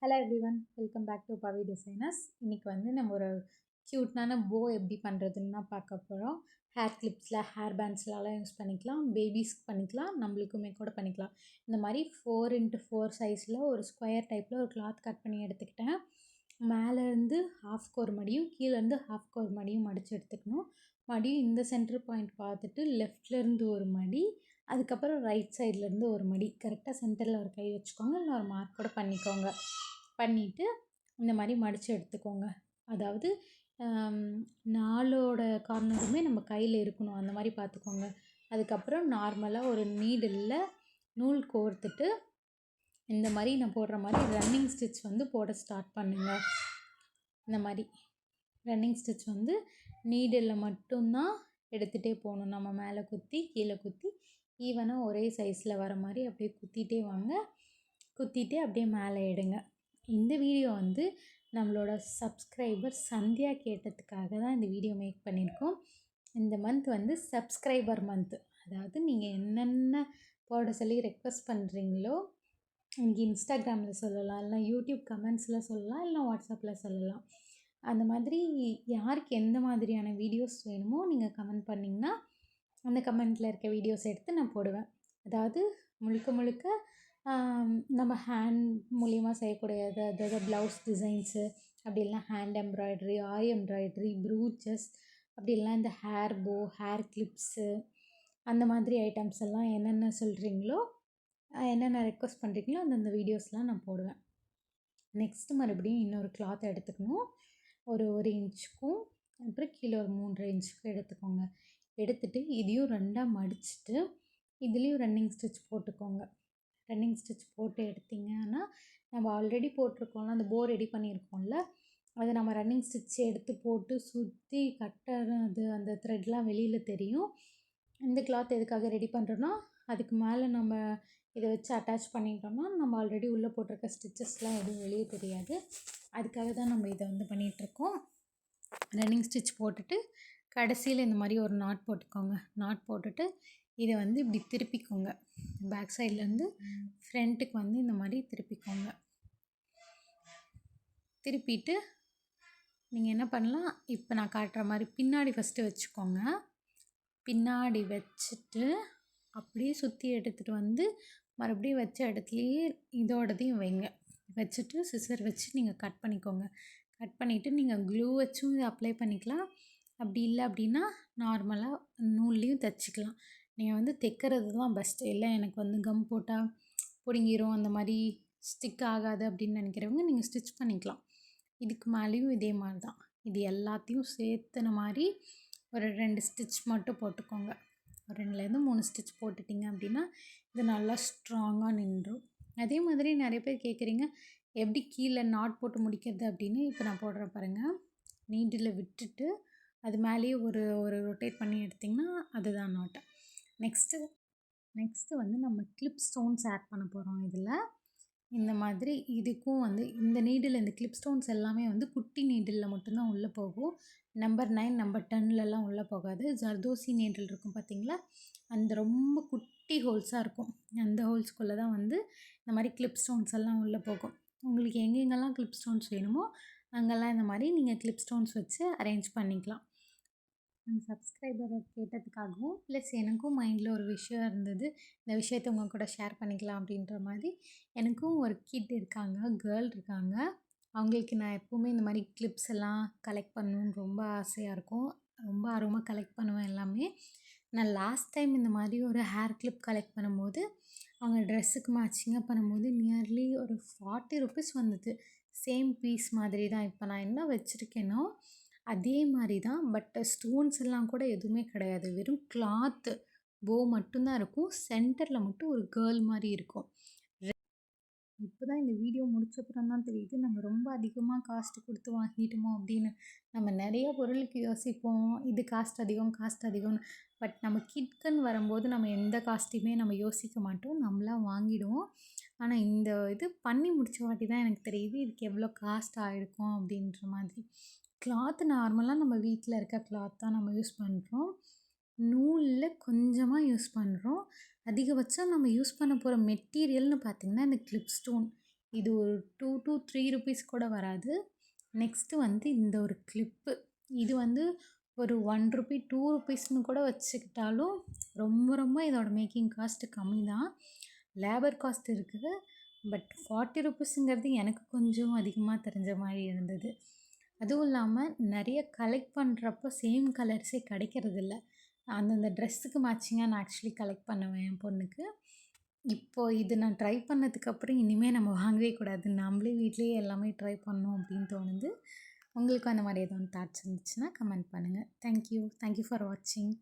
Hello everyone, welcome back to Pavi designers. இன்றைக்கி வந்து நம்ம ஒரு க்யூட்டான போ எப்படி பண்ணுறதுன்னு தான் பார்க்க போகிறோம். ஹேர் கிளிப்ஸில், ஹேர் பேண்ட்ஸ்லலாம் யூஸ் பண்ணிக்கலாம், பேபிஸ்க்கு பண்ணிக்கலாம், நம்மளுக்குமே கூட பண்ணிக்கலாம். இந்த மாதிரி 4x4 சைஸில் ஒரு ஸ்கொயர் டைப்பில் ஒரு கிளாத் கட் பண்ணி எடுத்துக்கிட்டேன். மேலேருந்து ஹாஃப்க்கு ஒரு மடியும் கீழேருந்து ஹாஃப்க்கு ஒரு மடியும் மடித்து எடுத்துக்கணும். மடியும் இந்த சென்டர் பாயிண்ட் பார்த்துட்டு லெஃப்ட்லேருந்து ஒரு மடி, அதுக்கப்புறம் ரைட் சைட்லேருந்து ஒரு மடி, கரெக்டாக சென்டரில் ஒரு கை வச்சுக்கோங்க, இல்லை ஒரு மார்க் கூட பண்ணிக்கோங்க. பண்ணிவிட்டு இந்த மாதிரி மடித்து எடுத்துக்கோங்க. அதாவது 4 கார்னருமே நம்ம கையில் இருக்கணும், அந்த மாதிரி பார்த்துக்கோங்க. அதுக்கப்புறம் நார்மலாக ஒரு நீடிலில் நூல் கோர்த்துட்டு இந்த மாதிரி நான் போடுற மாதிரி ரன்னிங் ஸ்டிச் வந்து போட ஸ்டார்ட் பண்ணுங்கள். இந்த மாதிரி ரன்னிங் ஸ்டிச் வந்து நீடிலில் மட்டும்தான் எடுத்துகிட்டே போகணும். நம்ம மேலே குத்தி கீழே குத்தி ஈவனாக ஒரே சைஸில் வர மாதிரி அப்படியே குத்திகிட்டே வாங்க. குத்திட்டு அப்படியே மேலே எடுங்க. இந்த வீடியோ வந்து நம்மளோட சப்ஸ்கிரைபர் சந்தியா கேட்டதுக்காக தான் இந்த வீடியோ மேக் பண்ணியிருக்கோம். இந்த மந்த் வந்து சப்ஸ்கிரைபர் மந்த். அதாவது நீங்கள் என்னென்ன போட சொல்லி ரெக்வஸ்ட் பண்ணுறீங்களோ, இன்றைக்கி இன்ஸ்டாகிராமில் சொல்லலாம், இல்லை யூடியூப் கமெண்ட்ஸில் சொல்லலாம், இல்லை வாட்ஸ்அப்பில் சொல்லலாம். அந்த மாதிரி யாருக்கு எந்த மாதிரியான வீடியோஸ் வேணுமோ நீங்கள் கமெண்ட் பண்ணிங்கன்னா அந்த கமெண்ட்டில் இருக்க வீடியோஸ் எடுத்து நான் போடுவேன். அதாவது முழுக்க நம்ம ஹேண்ட் மூலியமாக செய்யக்கூடியது, அதாவது ப்ளவுஸ் டிசைன்ஸு, அப்படி இல்லைனா ஹேண்ட் எம்ப்ராய்ட்ரி, ஆரி எம்ப்ராய்ட்ரி, ப்ரூச்சஸ், அப்படி இல்லைனா இந்த ஹேர் போ, ஹேர் கிளிப்ஸு, அந்த மாதிரி ஐட்டம்ஸ் எல்லாம் என்னென்ன சொல்கிறீங்களோ, என்னென்ன ரெக்வஸ்ட் பண்ணுறீங்களோ அந்தந்த வீடியோஸ்லாம் நான் போடுவேன். நெக்ஸ்ட்டு மறுபடியும் இன்னொரு கிளாத் எடுத்துக்கணும். ஒரு இன்ச்சுக்கும் அப்புறம் கீழே ஒரு 3.5 இன்ச்சுக்கும் எடுத்துக்கோங்க. எடுத்துகிட்டு இதையும் 2ஆக மடிச்சுட்டு இதுலேயும் ரன்னிங் ஸ்டிச் போட்டுக்கோங்க. ரன்னிங் ஸ்டிச் போட்டு எடுத்திங்கன்னா நம்ம ஆல்ரெடி போட்டிருக்கோம்ல, அந்த போ ரெடி பண்ணியிருக்கோம்ல, அதை நம்ம ரன்னிங் ஸ்டிச் எடுத்து போட்டு சுற்றி கட்டுறது அந்த த்ரெட்லாம் வெளியில் தெரியும். இந்த கிளாத் எதுக்காக ரெடி பண்ணுறோன்னா, அதுக்கு மேலே நம்ம இதை வச்சு அட்டாச் பண்ணிட்டோம்னா நம்ம ஆல்ரெடி உள்ளே போட்டிருக்க ஸ்டிச்சஸ்லாம் எதுவும் வெளியே தெரியாது. அதுக்காக தான் நம்ம இதை வந்து பண்ணிகிட்ருக்கோம். ரன்னிங் ஸ்டிச் போட்டுட்டு கடைசியில் இந்த மாதிரி ஒரு நாட் போட்டுக்கோங்க. நாட் போட்டுட்டு இதை வந்து இப்படி திருப்பிக்கோங்க. பேக் சைட்லேருந்து ஃப்ரண்ட்டுக்கு வந்து இந்த மாதிரி திருப்பிக்கோங்க. திருப்பிட்டு நீங்கள் என்ன பண்ணலாம், இப்போ நான் காட்டுற மாதிரி பின்னாடி ஃபஸ்ட்டு வச்சுக்கோங்க. பின்னாடி வச்சுட்டு அப்படியே சுற்றி எடுத்துகிட்டு வந்து மறுபடியும் வச்ச இடத்துலையே இதோடதையும் வைங்க. வச்சுட்டு சிசர் வச்சு நீங்கள் கட் பண்ணிக்கோங்க. கட் பண்ணிவிட்டு நீங்கள் க்ளூ வச்சும் இதை அப்ளை பண்ணிக்கலாம். அப்படி இல்லை அப்படின்னா நார்மலாக நூல்லையும் தைச்சிக்கலாம். நீங்கள் வந்து தைக்கிறது தான் பெஸ்ட்டு. இல்லை எனக்கு வந்து கம் போட்டால் பிடுங்கிரும், அந்த மாதிரி ஸ்டிக் ஆகாது அப்படின்னு நினைக்கிறவங்க நீங்கள் ஸ்டிச் பண்ணிக்கலாம். இதுக்கு மேலேயும் இதே மாதிரி தான். இது எல்லாத்தையும் சேர்த்துன மாதிரி ஒரு 2 ஸ்டிச் மட்டும் போட்டுக்கோங்க. ஒரு 2லேருந்து 3 ஸ்டிச் போட்டுட்டிங்க அப்படின்னா இது நல்லா ஸ்ட்ராங்காக நின்றும். அதே மாதிரி நிறைய பேர் கேட்குறீங்க எப்படி கீழே நாட் போட்டு முடிக்கிறது அப்படின்னு. இப்போ நான் போடுறேன் பாருங்கள். நீடில் விட்டுட்டு அது மேலேயே ஒரு ரொட்டேட் பண்ணி எடுத்திங்கன்னா அதுதான் நாட்டு. நெக்ஸ்ட்டு வந்து நம்ம கிளிப் ஸ்டோன்ஸ் ஆட் பண்ண போகிறோம் இதில். இந்த மாதிரி இதுக்கும் வந்து இந்த நீடில், இந்த கிளிப் ஸ்டோன்ஸ் எல்லாமே வந்து குட்டி நீடிலில் மட்டும்தான் உள்ளே போகும். நம்பர் 9, நம்பர் 10லலாம் உள்ளே போகாது. ஜர்தோசி நீடில் இருக்கும் பார்த்திங்களா, அந்த ரொம்ப குட்டி ஹோல்ஸாக இருக்கும். அந்த ஹோல்ஸ்குள்ளே தான் வந்து இந்த மாதிரி கிளிப் ஸ்டோன்ஸ் எல்லாம் உள்ளே போகும். உங்களுக்கு எங்கெங்கெல்லாம் கிளிப் ஸ்டோன்ஸ் வேணுமோ அங்கெல்லாம் இந்த மாதிரி நீங்கள் கிளிப் ஸ்டோன்ஸ் வச்சு அரேஞ்ச் பண்ணிக்கலாம். நம்ம சப்ஸ்கிரைபரை கேட்டதுக்காகவும் ப்ளஸ் எனக்கும் மைண்டில் ஒரு விஷயம் இருந்தது, இந்த விஷயத்த உங்கள் கூட ஷேர் பண்ணிக்கலாம் அப்படின்ற மாதிரி. எனக்கும் ஒரு கிட் இருக்காங்க, கேர்ள் இருக்காங்க. அவங்களுக்கு நான் எப்போவுமே இந்த மாதிரி கிளிப்ஸ் எல்லாம் கலெக்ட் பண்ணணுன்னு ரொம்ப ஆசையாக இருக்கும். ரொம்ப ஆர்வமாக கலெக்ட் பண்ணுவேன் எல்லாமே. நான் லாஸ்ட் டைம் இந்த மாதிரி ஒரு ஹேர் கிளிப் கலெக்ட் பண்ணும்போது அவங்க ட்ரெஸ்ஸுக்கு மேட்சிங்காக பண்ணும்போது நியர்லி ஒரு 40 ருபீஸ் வந்தது. சேம் பீஸ் மாதிரி தான். இப்போ நான் என்ன வச்சுருக்கேனோ அதே மாதிரி தான். பட் ஸ்டோன்ஸ் எல்லாம் கூட எதுவுமே கிடையாது. வெறும் கிளாத்து போ மட்டும்தான் இருக்கும். சென்டரில் மட்டும் ஒரு கேர்ள் மாதிரி இருக்கும். இப்போ தான் இந்த வீடியோ முடிச்சப்புறம் தான் தெரியுது நம்ம ரொம்ப அதிகமாக காஸ்ட்டு கொடுத்து வாங்கிட்டோமோ அப்படின்னு. நம்ம நிறைய பொருளுக்கு யோசிப்போம், இது காஸ்ட் அதிகம் காஸ்ட் அதிகம்னு. பட் நம்ம கிட்க்குன்னு வரும்போது நம்ம எந்த காஸ்ட்டையுமே நம்ம யோசிக்க மாட்டோம், நம்மளாக வாங்கிடுவோம். ஆனால் இந்த இது பண்ணி முடித்த வாட்டி தான் எனக்கு தெரியுது இதுக்கு எவ்வளோ காஸ்ட் ஆகிருக்கும் அப்படின்ற மாதிரி. கிளாத்து நார்மலாக நம்ம வீட்டில் இருக்க கிளாத் தான் நம்ம யூஸ் பண்ணுறோம். நூலில் கொஞ்சமாக யூஸ் பண்ணுறோம். அதிகபட்சம் நம்ம யூஸ் பண்ண போகிற மெட்டீரியல்னு பார்த்திங்கன்னா இந்த கிளிப் ஸ்டோன். இது ஒரு 2 to 3 ருப்பீஸ் கூட வராது. நெக்ஸ்ட்டு வந்து இந்த ஒரு கிளிப்பு. இது வந்து ஒரு 1 ரூபி, 2 ருப்பீஸ்ன்னு கூட வச்சுக்கிட்டாலும் ரொம்ப ரொம்ப இதோட மேக்கிங் காஸ்ட் கம்மி தான். லேபர் காஸ்ட் இருக்குது. பட் 40 ருப்பீஸுங்கிறது எனக்கு கொஞ்சம் அதிகமாக தெரிஞ்ச மாரி இருந்தது. அதுவும் இல்லாமல் நிறைய கலெக்ட் பண்ணுறப்போ சேம் கலர்ஸே கிடைக்கிறதில்ல. அந்தந்த ட்ரெஸ்ஸுக்கு மேட்சிங்காக நான் ஆக்சுவலி கலெக்ட் பண்ணுவேன் என் பொண்ணுக்கு. இப்போ இது நான் ட்ரை பண்ணதுக்கப்புறம் இனிமேல் நம்ம வாங்கவே கூடாது. நம்மளே வீட்லேயே எல்லாமே ட்ரை பண்ணணும் அப்படின்னு தோணுது. உங்களுக்கும் அந்த மாதிரி எதுவும் தாட்ஸ் இருந்துச்சுன்னா கமெண்ட் பண்ணுங்கள். தேங்க்யூ ஃபார் வாட்சிங்.